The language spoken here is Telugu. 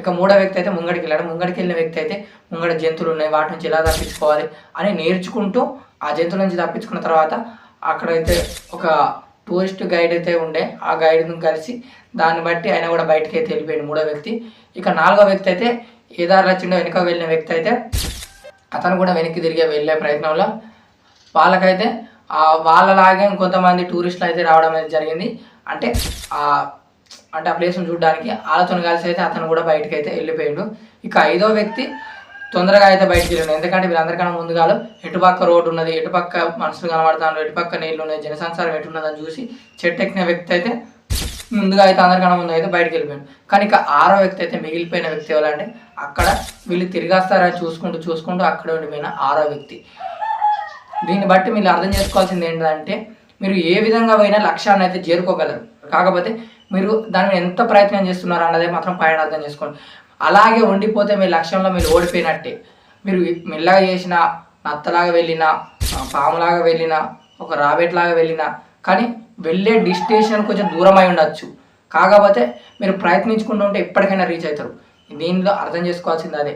ఇక మూడో వ్యక్తి అయితే ముంగడికి వెళ్ళాడు. ముంగడికి వెళ్ళిన వ్యక్తి అయితే ముంగడ జంతువులు ఉన్నాయి, వాటి నుంచి ఎలా తప్పించుకోవాలి అని నేర్చుకుంటూ ఆ జంతువుల నుంచి తప్పించుకున్న తర్వాత అక్కడైతే ఒక టూరిస్ట్ గైడ్ అయితే ఉండే, ఆ గైడ్ని కలిసి దాన్ని బట్టి ఆయన కూడా బయటకి అయితే వెళ్ళిపోయాడు మూడో వ్యక్తి. ఇక నాలుగో వ్యక్తి అయితే ఏ దారిలో వచ్చిండో వెనుక వెళ్ళిన వ్యక్తి అయితే అతను కూడా వెనక్కి తిరిగి వెళ్ళే ప్రయత్నంలో వాళ్ళకైతే వాళ్ళలాగే ఇంకొంతమంది టూరిస్టులు అయితే రావడం అయితే జరిగింది. అంటే ఆ ప్లేస్ని చూడడానికి వాళ్ళతో కలిసి అయితే అతను కూడా బయటకు అయితే వెళ్ళిపోయాడు. ఇక ఐదో వ్యక్తి తొందరగా అయితే బయటకు వెళ్ళాడు, ఎందుకంటే వీళ్ళందరికన్నా ముందుగా ఎటుపక్క రోడ్డు ఉన్నది, ఎటుపక్క మనుషులు కనబడుతున్నారు, ఎటుపక్క నీళ్ళు ఉన్నాయి, జనసంచారం ఎటున్నదని చూసి చెట్టు ఎక్కిన వ్యక్తి అయితే ముందుగా అయితే అందరికన్నా ముందు అయితే బయటకు వెళ్ళిపోయాడు. కానీ ఇక ఆరో వ్యక్తి అయితే మిగిలిపోయిన వ్యక్తి ఎవరంటే అక్కడ వీళ్ళు తిరిగేస్తారని చూసుకుంటూ అక్కడ ఉండిపోయిన ఆరో వ్యక్తి. దీన్ని బట్టి మీరు అర్థం చేసుకోవాల్సింది ఏంటంటే మీరు ఏ విధంగా పోయినా లక్ష్యాన్ని అయితే చేరుకోగలరు, కాకపోతే మీరు దాని మీద ఎంత ప్రయత్నం చేస్తున్నారు అన్నదే మాత్రం పైన అర్థం చేసుకోండి. అలాగే ఉండిపోతే మీ లక్ష్యంలో మీరు ఓడిపోయినట్టే. మీరు మెల్లగా చేసినా, నత్తలాగా వెళ్ళినా, పాములాగా వెళ్ళినా, ఒక రాబెట్లాగా వెళ్ళినా, కానీ వెళ్ళే డెస్టినేషన్ కొంచెం దూరం అయి ఉండొచ్చు, కాకపోతే మీరు ప్రయత్నించుకుంటూ ఉంటే ఎప్పటికైనా రీచ్ అవుతారు. దీనిలో అర్థం చేసుకోవాల్సింది అదే.